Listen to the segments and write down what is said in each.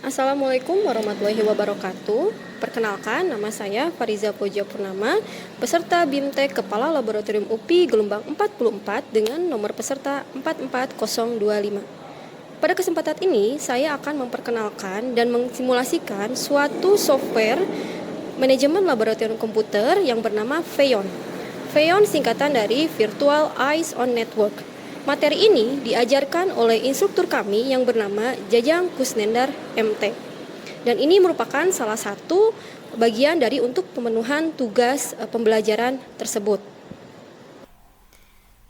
Assalamualaikum warahmatullahi wabarakatuh. Perkenalkan, nama saya Fariza Poja Purnama, peserta BIMTEK Kepala Laboratorium UPI gelombang 44 dengan nomor peserta 44025. Pada kesempatan ini, saya akan memperkenalkan dan mensimulasikan suatu software manajemen laboratorium komputer yang bernama VEON. VEON singkatan dari Virtual Eyes on Network. Materi ini diajarkan oleh instruktur kami yang bernama Jajang Kusnendar MT. Dan ini merupakan salah satu bagian dari untuk pemenuhan tugas pembelajaran tersebut.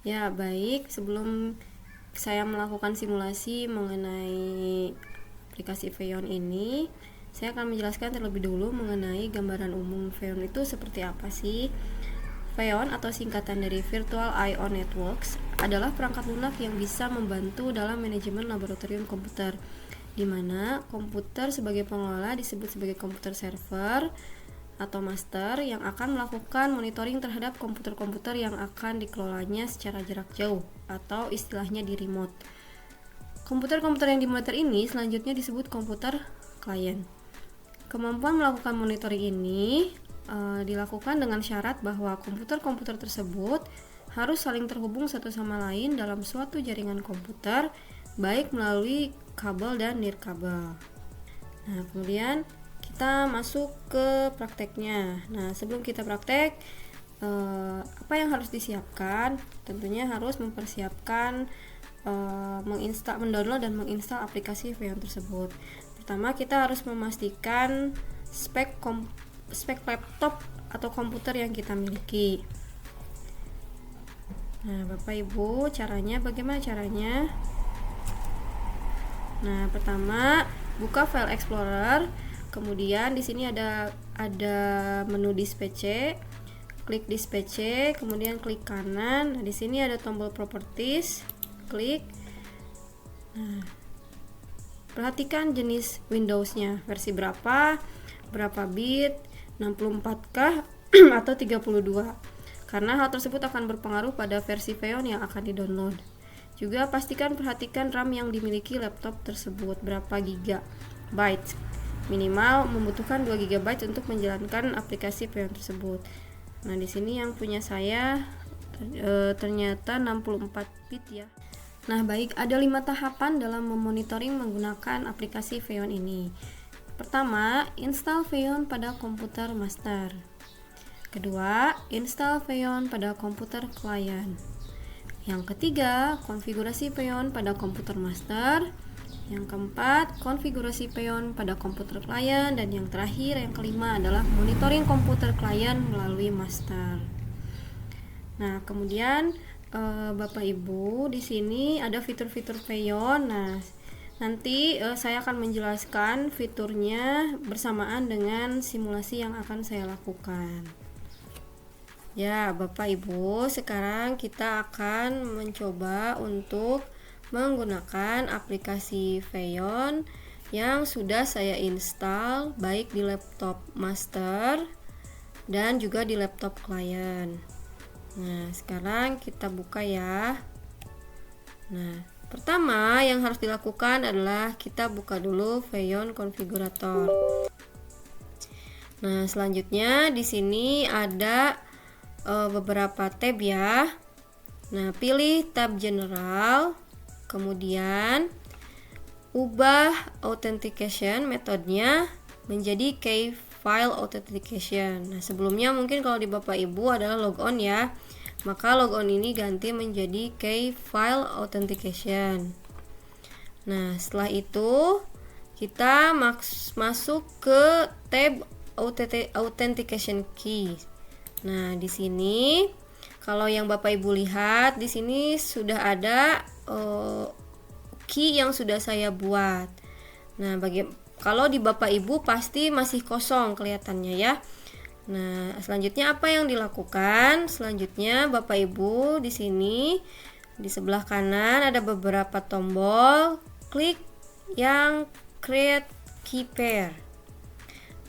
Ya, baik. Sebelum saya melakukan simulasi mengenai aplikasi VEON ini, saya akan menjelaskan terlebih dulu mengenai gambaran umum VEON itu seperti apa sih. VEON atau singkatan dari Virtual Eye on Networks adalah perangkat lunak yang bisa membantu dalam manajemen laboratorium komputer, di mana komputer sebagai pengelola disebut sebagai komputer server atau master yang akan melakukan monitoring terhadap komputer-komputer yang akan dikelolanya secara jarak jauh atau istilahnya di remote. Komputer-komputer yang dimonitor ini selanjutnya disebut komputer klien. Kemampuan melakukan monitoring ini dilakukan dengan syarat bahwa komputer-komputer tersebut harus saling terhubung satu sama lain dalam suatu jaringan komputer, baik melalui kabel dan nirkabel. Nah, kemudian kita masuk ke prakteknya. Nah, sebelum kita praktek, apa yang harus disiapkan? Tentunya harus mempersiapkan mendownload dan menginstal aplikasi VEON tersebut. Pertama, kita harus memastikan spek laptop atau komputer yang kita miliki. Nah, Bapak Ibu, bagaimana caranya? Nah, pertama buka File Explorer, kemudian di sini ada menu Dispatch, klik Dispatch, kemudian klik kanan. Nah, di sini ada tombol Properties, klik. Nah, perhatikan jenis Windows-nya, versi berapa bit, 64K atau 32, karena hal tersebut akan berpengaruh pada versi VEON yang akan di-download. Juga perhatikan RAM yang dimiliki laptop tersebut, berapa GB. Minimal membutuhkan 2 GB untuk menjalankan aplikasi VEON tersebut. Nah, di sini yang punya saya ternyata 64 bit ya. Nah, baik, ada 5 tahapan dalam memonitoring menggunakan aplikasi VEON ini. Pertama, install VEON pada komputer master. Kedua, install VEON pada komputer klien. Yang ketiga, konfigurasi VEON pada komputer master. Yang keempat, konfigurasi VEON pada komputer klien. Dan yang terakhir, yang kelima adalah monitoring komputer klien melalui master. Nah, kemudian Bapak Ibu, di sini ada fitur-fitur VEON. Nah, nanti saya akan menjelaskan fiturnya bersamaan dengan simulasi yang akan saya lakukan. Ya, Bapak Ibu, sekarang kita akan mencoba untuk menggunakan aplikasi VEON yang sudah saya install baik di laptop master dan juga di laptop klien. Nah, sekarang kita buka ya. Nah, pertama yang harus dilakukan adalah kita buka dulu VEON Configurator. Nah, selanjutnya di sini ada beberapa tab ya. Nah, pilih tab General, kemudian ubah authentication metodenya menjadi Key File Authentication. Nah, sebelumnya mungkin kalau di Bapak Ibu adalah logon ya, maka logon ini ganti menjadi Key File Authentication. Nah, setelah itu kita masuk ke tab Authentication Key. Nah, di sini kalau yang Bapak Ibu lihat di sini sudah ada key yang sudah saya buat. Nah, kalau di Bapak Ibu pasti masih kosong kelihatannya ya. Nah, selanjutnya apa yang dilakukan? Selanjutnya Bapak Ibu di sini di sebelah kanan ada beberapa tombol, klik yang Create Key Pair.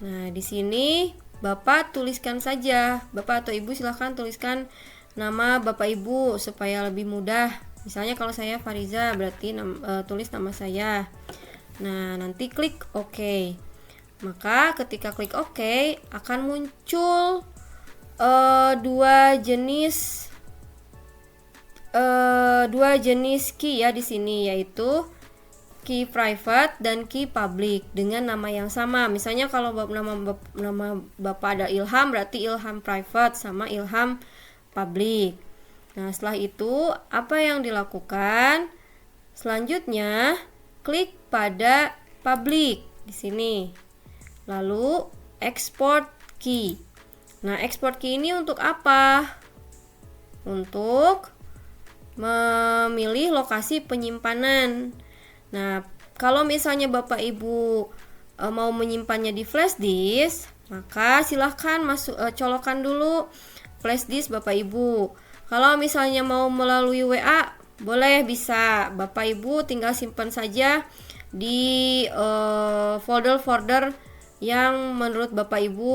Nah, di sini Bapak tuliskan saja, Bapak atau Ibu silahkan tuliskan nama Bapak Ibu supaya lebih mudah. Misalnya kalau saya Fariza, berarti tulis nama saya. Nah, nanti klik OK. Maka ketika klik OK akan muncul dua jenis key ya di sini, yaitu key private dan key public dengan nama yang sama. Misalnya kalau nama Bapak ada Ilham, berarti Ilham private sama Ilham public. Nah, setelah itu apa yang dilakukan? Selanjutnya klik pada public di sini. Lalu export key. Nah, export key ini untuk apa? Untuk memilih lokasi penyimpanan. Nah, kalau misalnya Bapak Ibu mau menyimpannya di flash disk, maka silahkan colokkan dulu flash disk Bapak Ibu. Kalau misalnya mau melalui WA, boleh, bisa. Bapak Ibu tinggal simpan saja di folder-folder yang menurut Bapak Ibu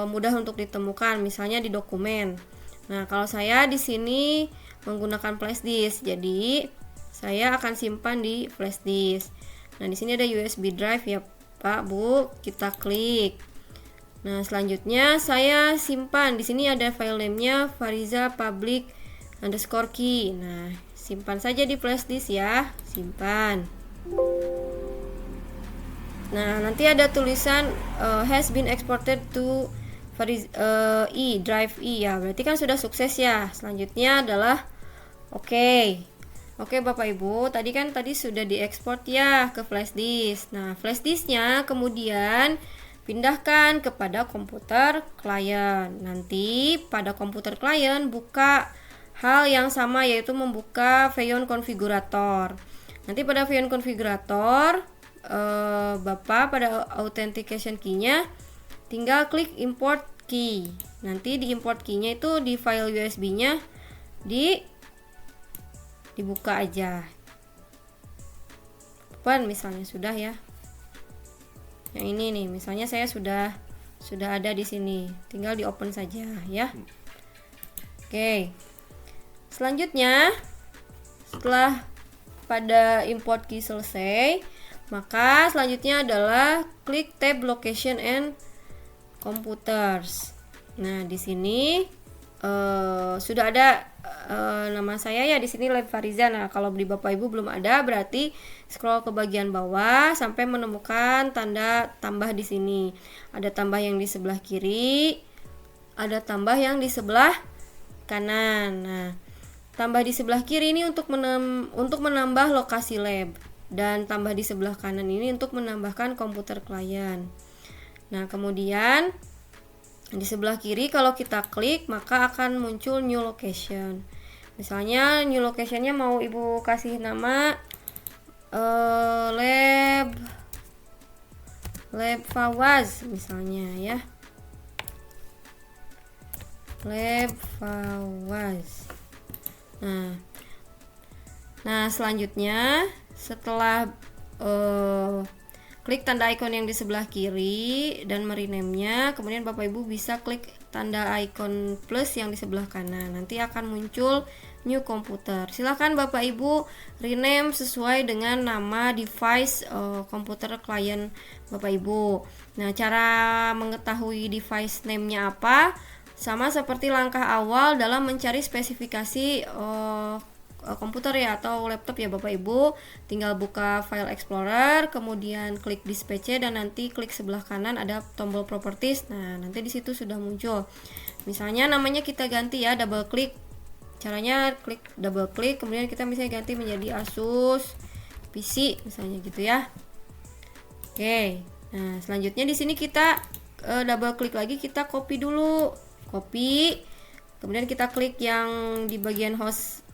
mudah untuk ditemukan, misalnya di dokumen. Nah, kalau saya di sini menggunakan flash disk, jadi saya akan simpan di flash disk. Nah, di sini ada USB drive ya Pak Bu, kita klik. Nah, selanjutnya saya simpan di sini, ada file name-nya Fariza public underscore key. Nah, simpan saja di flash disk ya, simpan. Nah, nanti ada tulisan has been exported to drive E ya, berarti kan sudah sukses ya. Selanjutnya adalah Oke Bapak Ibu, tadi sudah diekspor ya ke flash disk. Nah, flash disknya kemudian pindahkan kepada komputer klien. Nanti pada komputer klien buka hal yang sama, yaitu membuka Feon konfigurator. Nanti pada Feon konfigurator Bapak pada authentication key-nya tinggal klik import key. Nanti di import key-nya itu di file USB-nya dibuka aja. Open misalnya sudah ya. Yang ini nih, misalnya saya sudah ada di sini. Tinggal di open saja ya. Oke. Selanjutnya setelah pada import key selesai, maka selanjutnya adalah klik tab location and computers. Nah, di sini sudah ada nama saya ya di sini Lab Fariza. Nah, kalau di Bapak Ibu belum ada, berarti scroll ke bagian bawah sampai menemukan tanda tambah di sini. Ada tambah yang di sebelah kiri, ada tambah yang di sebelah kanan. Nah, tambah di sebelah kiri ini untuk menambah lokasi lab, dan tambah di sebelah kanan ini untuk menambahkan komputer klien. Nah, kemudian di sebelah kiri kalau kita klik maka akan muncul new location. Misalnya new locationnya mau Ibu kasih nama lab Fawaz misalnya ya, lab Fawaz. Nah, selanjutnya setelah klik tanda icon yang di sebelah kiri dan merename-nya, kemudian Bapak Ibu bisa klik tanda icon plus yang di sebelah kanan. Nanti akan muncul new computer. Silahkan Bapak Ibu rename sesuai dengan nama device komputer klien Bapak Ibu. Nah, cara mengetahui device name-nya apa? Sama seperti langkah awal dalam mencari spesifikasi komputer ya atau laptop ya Bapak Ibu, tinggal buka file explorer, kemudian klik disk PC, dan nanti klik sebelah kanan ada tombol properties. Nah, nanti di situ sudah muncul. Misalnya namanya kita ganti ya, double klik. Caranya klik double klik, kemudian kita misalnya ganti menjadi Asus PC misalnya gitu ya. Oke. Nah, selanjutnya di sini kita double klik lagi, kita copy dulu. Copy. Kemudian kita klik yang di bagian host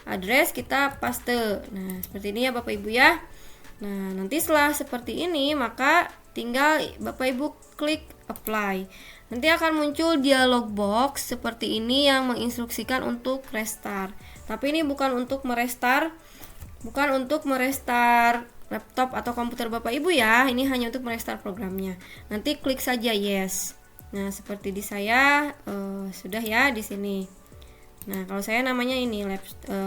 address, kita paste. Nah, seperti ini ya Bapak Ibu ya. Nah, nanti setelah seperti ini maka tinggal Bapak Ibu klik apply. Nanti akan muncul dialog box seperti ini yang menginstruksikan untuk restart. Tapi ini bukan untuk merestart laptop atau komputer Bapak Ibu ya. Ini hanya untuk merestart programnya. Nanti klik saja yes. Nah, seperti di saya sudah ya di sini. Nah, kalau saya namanya ini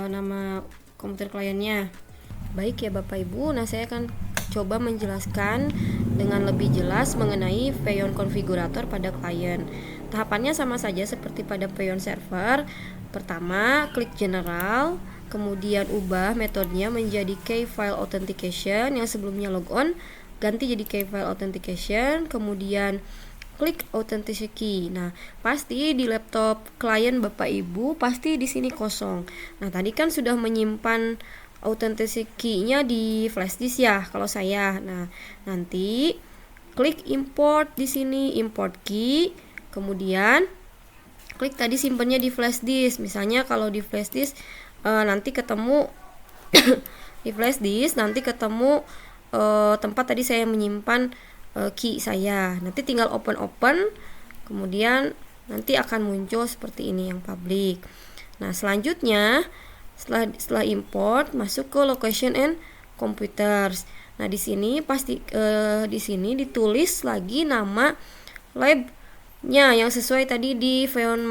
nama komputer kliennya. Baik ya Bapak Ibu. Nah, saya akan coba menjelaskan dengan lebih jelas mengenai Feyon Configurator pada klien. Tahapannya sama saja seperti pada Feyon Server. Pertama, klik General, kemudian ubah metodenya menjadi Key File Authentication yang sebelumnya logon, ganti jadi Key File Authentication, kemudian klik Authenticity Key. Nah, pasti di laptop klien Bapak Ibu pasti di sini kosong. Nah, tadi kan sudah menyimpan Authenticity Key-nya di flash disk ya kalau saya. Nah, nanti klik import di sini, import key, kemudian klik tadi simpennya di flash disk. Misalnya kalau di flash disk nanti ketemu di flash disk nanti ketemu tempat tadi saya menyimpan key saya. Nanti tinggal open, kemudian nanti akan muncul seperti ini yang public. Nah, selanjutnya setelah import masuk ke location and computers. Nah, di sini pasti di sini ditulis lagi nama labnya yang sesuai tadi di Feyon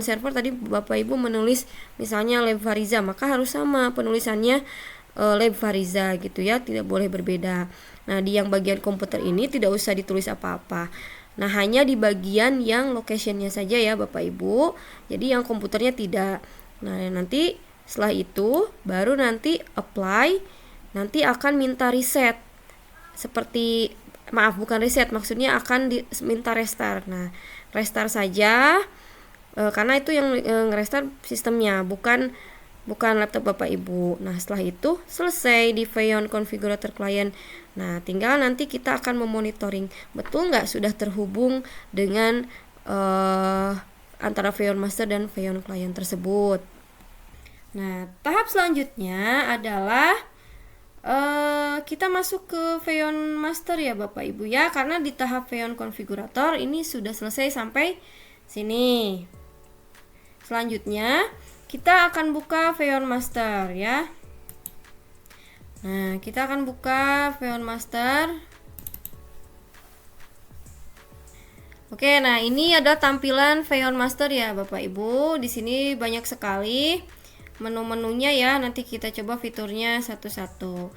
Server tadi Bapak Ibu menulis misalnya Lab Fariza, maka harus sama penulisannya Lab Fariza gitu ya, tidak boleh berbeda. Nah, di yang bagian komputer ini tidak usah ditulis apa-apa. Nah, hanya di bagian yang locationnya saja ya Bapak Ibu. Jadi yang komputernya tidak. Nah, nanti setelah itu baru nanti apply, nanti akan minta reset. Bukan reset, maksudnya akan minta restart. Nah, restart saja karena itu yang ngerestart sistemnya, bukan laptop Bapak Ibu. Nah, setelah itu selesai di Feyon Configurator Client. Nah, tinggal nanti kita akan memonitoring betul nggak sudah terhubung dengan antara Feyon Master dan Feyon Client tersebut. Nah, tahap selanjutnya adalah kita masuk ke Feyon Master ya Bapak Ibu ya, karena di tahap Feyon Configurator ini sudah selesai sampai sini. Selanjutnya kita akan buka Feyon Master ya. Nah, kita akan buka Feyon Master. Oke, nah ini ada tampilan Feyon Master ya Bapak Ibu. Di sini banyak sekali menu-menunya ya. Nanti kita coba fiturnya satu-satu.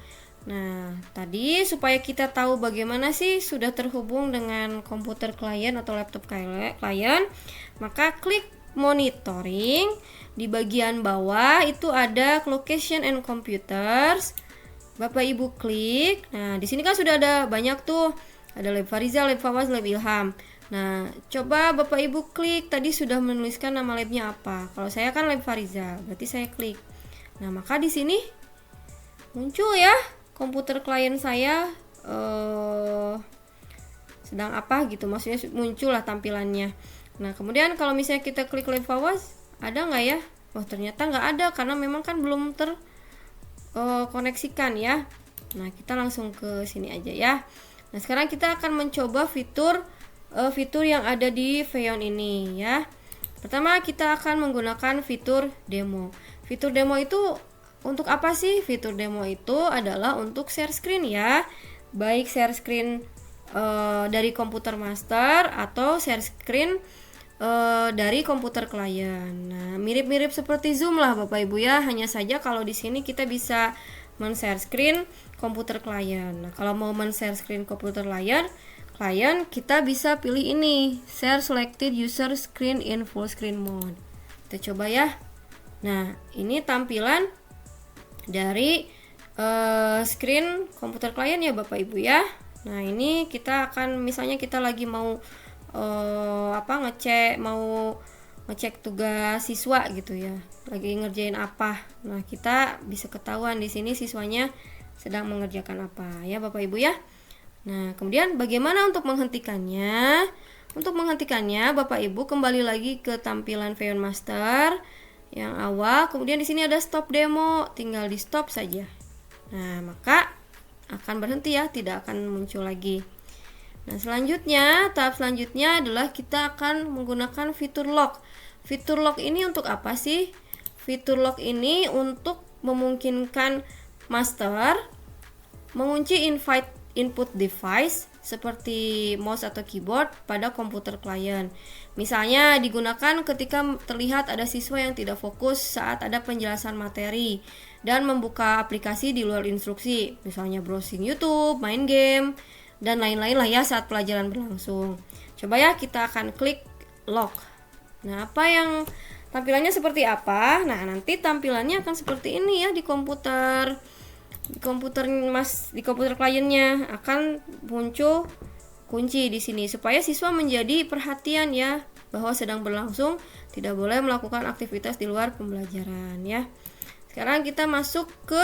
Nah, tadi supaya kita tahu bagaimana sih sudah terhubung dengan komputer klien atau laptop klien, maka klik monitoring. Di bagian bawah itu ada location and computers. Bapak Ibu klik. Nah, di sini kan sudah ada banyak tuh. Ada Lab Fariza, Lab Fawaz, Lab Ilham. Nah, coba Bapak Ibu klik. Tadi sudah menuliskan nama labnya apa. Kalau saya kan Lab Fariza, berarti saya klik. Nah, maka di sini muncul ya komputer klien saya sedang apa gitu. Maksudnya muncul lah tampilannya. Nah, kemudian kalau misalnya kita klik Lab Fawaz, ada nggak ya? Oh, ternyata nggak ada karena memang kan belum terkoneksikan ya. Nah, kita langsung ke sini aja ya. Nah, sekarang kita akan mencoba fitur yang ada di Feyon ini ya. Pertama kita akan menggunakan fitur demo. Fitur demo itu untuk apa sih? Fitur demo itu adalah untuk share screen ya. Baik share screen dari komputer master atau share screen dari komputer klien. Nah, mirip-mirip seperti Zoom lah Bapak Ibu ya. Hanya saja kalau di sini kita bisa men-share screen komputer klien. Nah, kalau mau men-share screen komputer klien, kita bisa pilih ini, share selected user screen in full screen mode. Kita coba ya. Nah, ini tampilan dari screen komputer klien ya Bapak Ibu ya. Nah, ini kita akan misalnya kita lagi mau ngecek tugas siswa gitu ya, lagi ngerjain apa. Nah, kita bisa ketahuan di sini siswanya sedang mengerjakan apa ya Bapak Ibu ya. Nah, kemudian bagaimana untuk menghentikannya? Untuk menghentikannya Bapak Ibu kembali lagi ke tampilan Feyon Master yang awal, kemudian di sini ada stop demo, tinggal di stop saja. Nah, maka akan berhenti ya, tidak akan muncul lagi. Nah, tahap selanjutnya adalah kita akan menggunakan fitur lock. Fitur lock ini untuk apa sih? Fitur lock ini untuk memungkinkan master mengunci invite input device seperti mouse atau keyboard pada komputer klien. Misalnya digunakan ketika terlihat ada siswa yang tidak fokus saat ada penjelasan materi dan membuka aplikasi di luar instruksi, misalnya browsing YouTube, main game, dan lain-lain lah ya saat pelajaran berlangsung. Coba ya kita akan klik lock. Nah, apa yang tampilannya seperti apa? Nah, nanti tampilannya akan seperti ini ya di komputer kliennya akan muncul kunci di sini supaya siswa menjadi perhatian ya bahwa sedang berlangsung, tidak boleh melakukan aktivitas di luar pembelajaran ya. Sekarang kita masuk ke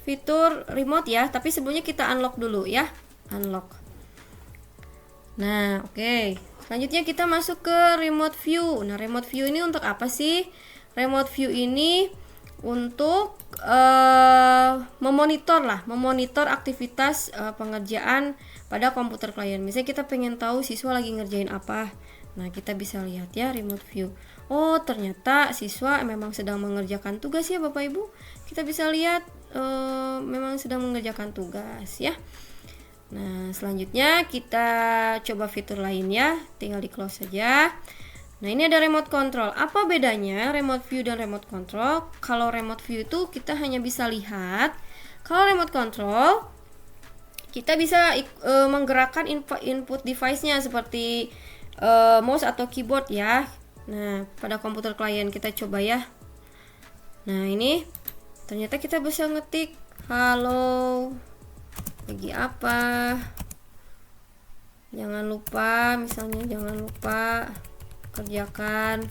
fitur remote ya, tapi sebelumnya kita unlock dulu ya. Unlock. Nah, oke. Selanjutnya kita masuk ke remote view. Nah, remote view ini untuk apa sih? Remote view ini untuk memonitor aktivitas pengerjaan pada komputer klien. Misalnya kita pengen tahu siswa lagi ngerjain apa. Nah, kita bisa lihat ya remote view. Oh, ternyata siswa memang sedang mengerjakan tugas ya Bapak Ibu. Kita bisa lihat memang sedang mengerjakan tugas ya. Nah, selanjutnya kita coba fitur lainnya, tinggal di close saja. Nah, ini ada remote control. Apa bedanya remote view dan remote control? Kalau remote view itu kita hanya bisa lihat. Kalau remote control kita bisa menggerakkan input device-nya seperti mouse atau keyboard ya. Nah, pada komputer klien kita coba ya. Nah, ini ternyata kita bisa ngetik halo lagi apa. Jangan lupa kerjakan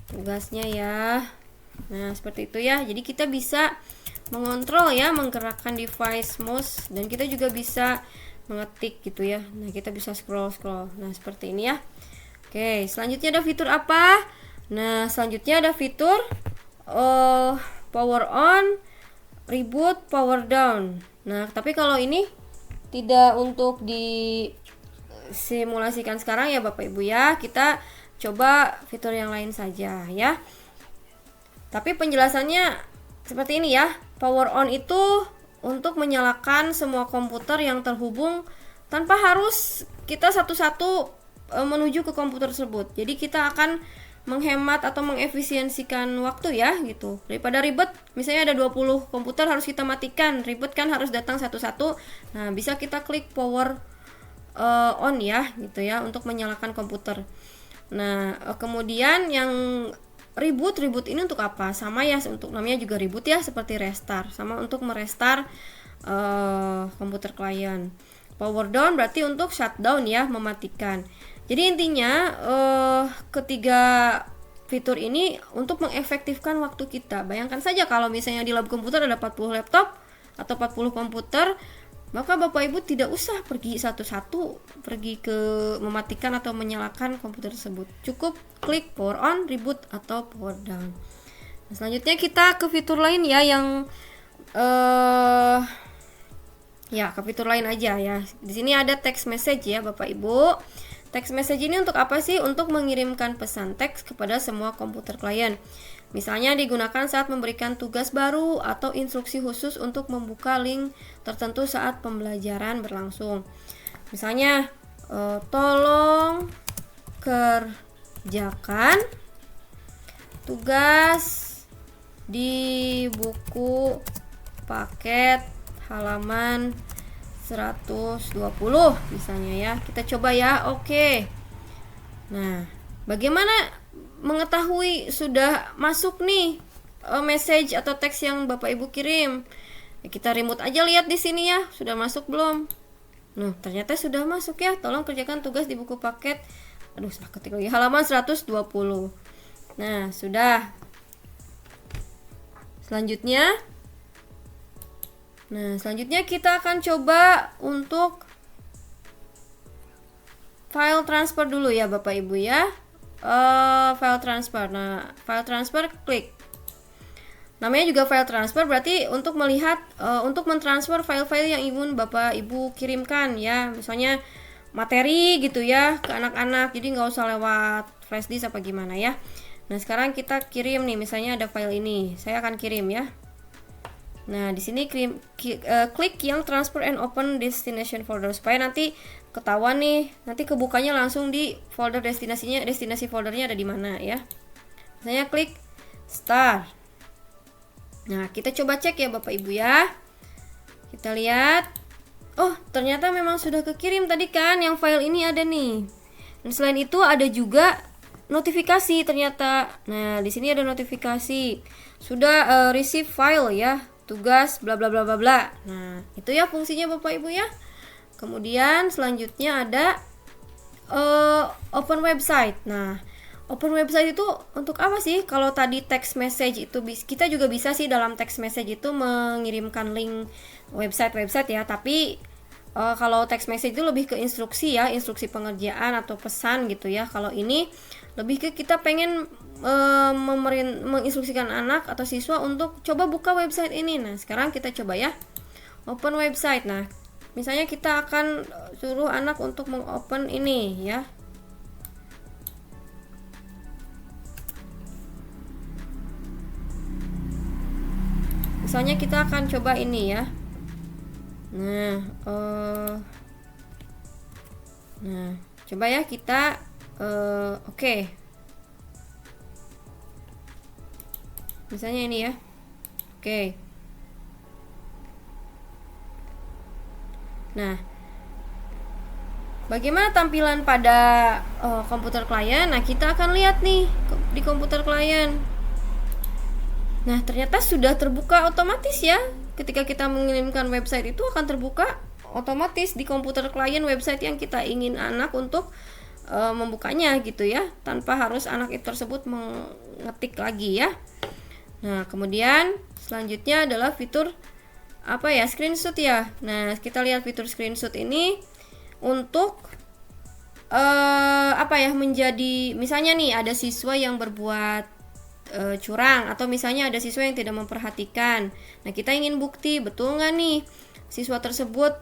tugasnya ya. Nah, seperti itu ya. Jadi kita bisa mengontrol ya, menggerakkan device mouse, dan kita juga bisa mengetik gitu ya. Nah, kita bisa scroll. Nah, seperti ini ya. Oke, selanjutnya ada fitur apa? Nah, selanjutnya ada fitur power on, reboot, power down. Nah, tapi kalau ini tidak untuk disimulasikan sekarang ya Bapak Ibu ya. Kita coba fitur yang lain saja ya. Tapi penjelasannya seperti ini ya. Power on itu untuk menyalakan semua komputer yang terhubung tanpa harus kita satu-satu menuju ke komputer tersebut. Jadi kita akan menghemat atau mengefisiensikan waktu ya gitu. Daripada ribet, misalnya ada 20 komputer harus kita matikan, ribet kan harus datang satu-satu. Nah, bisa kita klik power on ya gitu ya untuk menyalakan komputer. Nah, kemudian yang reboot ini untuk apa? Sama ya, untuk namanya juga reboot ya, seperti restart, sama untuk merestart komputer klien. Power down berarti untuk shutdown ya, mematikan. Jadi intinya ketiga fitur ini untuk mengefektifkan waktu kita. Bayangkan saja kalau misalnya di lab komputer ada 40 laptop atau 40 komputer, maka Bapak Ibu tidak usah pergi satu-satu pergi ke mematikan atau menyalakan komputer tersebut. Cukup klik power on, reboot atau power down. Nah, selanjutnya kita ke fitur lain ya, yang ke fitur lain aja ya. Di sini ada text message ya Bapak Ibu. Text message ini untuk apa sih? Untuk mengirimkan pesan teks kepada semua komputer klien. Misalnya digunakan saat memberikan tugas baru atau instruksi khusus untuk membuka link tertentu saat pembelajaran berlangsung. Misalnya, tolong kerjakan tugas di buku paket halaman 120 misalnya ya. Kita coba ya. Oke. Nah, bagaimana mengetahui sudah masuk nih message atau teks yang Bapak Ibu kirim? Ya, kita remote aja lihat di sini ya, sudah masuk belum? Nah, ternyata sudah masuk ya. Tolong kerjakan tugas di buku paket. Aduh, salah ketik lagi. Halaman 120. Nah, sudah. Selanjutnya kita akan coba untuk file transfer dulu ya Bapak Ibu ya. File transfer. Nah, file transfer klik. Namanya juga file transfer, berarti untuk melihat untuk mentransfer file-file yang ingin Bapak Ibu kirimkan ya. Misalnya materi gitu ya ke anak-anak. Jadi nggak usah lewat flash disk apa gimana ya. Nah, sekarang kita kirim nih, misalnya ada file ini. Saya akan kirim ya. Nah, di sini klik yang transfer and open destination folder supaya nanti ketahuan nih, nanti kebukanya langsung di folder destinasi foldernya ada di mana ya. Misalnya klik start. Nah, kita coba cek ya Bapak Ibu ya. Kita lihat. Oh, ternyata memang sudah kekirim tadi kan, yang file ini ada nih. Dan selain itu ada juga notifikasi ternyata. Nah, di sini ada notifikasi. Sudah receive file ya. Tugas bla bla bla bla bla. Nah, itu ya fungsinya Bapak Ibu ya. Kemudian selanjutnya ada open website. Nah, open website itu untuk apa sih? Kalau tadi text message itu kita juga bisa sih dalam text message itu mengirimkan link website ya. Tapi kalau text message itu lebih ke instruksi ya, instruksi pengerjaan atau pesan gitu ya. Kalau ini lebih ke kita pengen menginstruksikan anak atau siswa untuk coba buka website ini. Nah, sekarang kita coba ya. Open website. Nah, misalnya kita akan suruh anak untuk mengopen ini ya. Misalnya kita akan coba ini ya. Nah, coba ya kita oke. Misalnya ini ya. Oke. Nah, bagaimana tampilan pada komputer klien? Nah, kita akan lihat nih di komputer klien. Nah, ternyata sudah terbuka otomatis ya. Ketika kita mengirimkan website itu akan terbuka otomatis di komputer klien website yang kita ingin anak untuk membukanya gitu ya, tanpa harus anak itu tersebut mengetik lagi ya. Nah, kemudian selanjutnya adalah fitur apa ya, screenshot ya. Nah, kita lihat fitur screenshot ini untuk apa ya, menjadi misalnya nih ada siswa yang berbuat curang atau misalnya ada siswa yang tidak memperhatikan. Nah, kita ingin bukti betul nggak nih siswa tersebut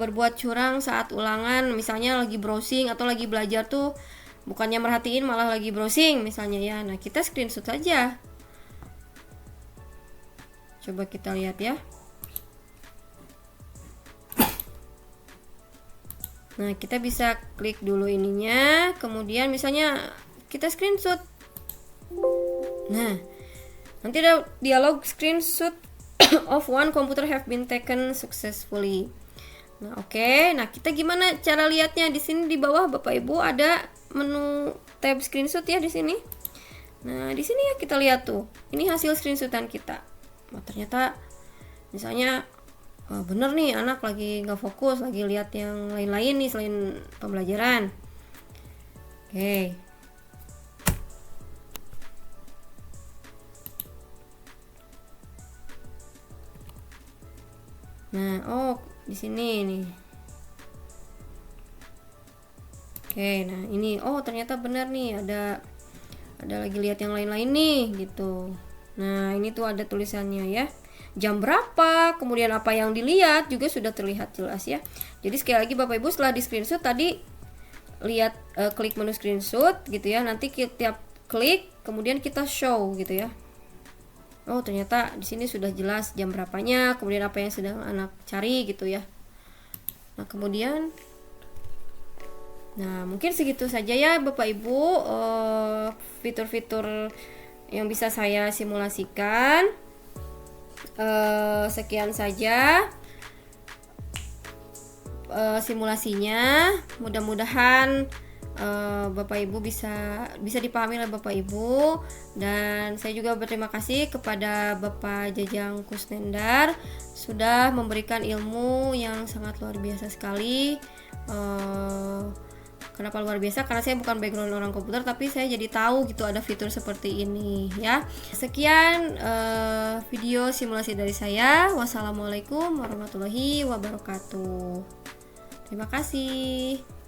berbuat curang saat ulangan, misalnya lagi browsing atau lagi belajar tuh bukannya merhatiin malah lagi browsing misalnya ya. Nah, kita screenshot saja. Coba kita lihat ya. Nah, kita bisa klik dulu ininya, kemudian misalnya kita screenshot. Nah, nanti ada dialog screenshot of one computer have been taken successfully. Nah, oke. Nah, kita gimana cara lihatnya? Di sini di bawah Bapak Ibu ada menu tab screenshot ya di sini. Nah, di sini ya kita lihat tuh. Ini hasil screenshotan kita. Nah, ternyata misalnya bener nih anak lagi nggak fokus, lagi lihat yang lain-lain nih selain pembelajaran. Oke. Nah, di sini nih. Oke, nah ini ternyata benar nih, ada lagi lihat yang lain-lain nih gitu. Nah, ini tuh ada tulisannya ya. Jam berapa, kemudian apa yang dilihat juga sudah terlihat jelas ya. Jadi sekali lagi Bapak Ibu setelah di screenshot tadi lihat klik menu screenshot gitu ya. Nanti tiap klik kemudian kita show gitu ya. Ternyata di sini sudah jelas jam berapanya, kemudian apa yang sedang anak cari gitu ya. Nah, kemudian mungkin segitu saja ya Bapak Ibu fitur-fitur yang bisa saya simulasikan. Sekian saja simulasinya. Mudah-mudahan Bapak Ibu bisa dipahami oleh Bapak Ibu, dan saya juga berterima kasih kepada Bapak Jajang Kusnendar sudah memberikan ilmu yang sangat luar biasa sekali. Kenapa luar biasa? Karena saya bukan background orang komputer, tapi saya jadi tahu gitu ada fitur seperti ini ya. Sekian video simulasi dari saya. Wassalamualaikum warahmatullahi wabarakatuh. Terima kasih.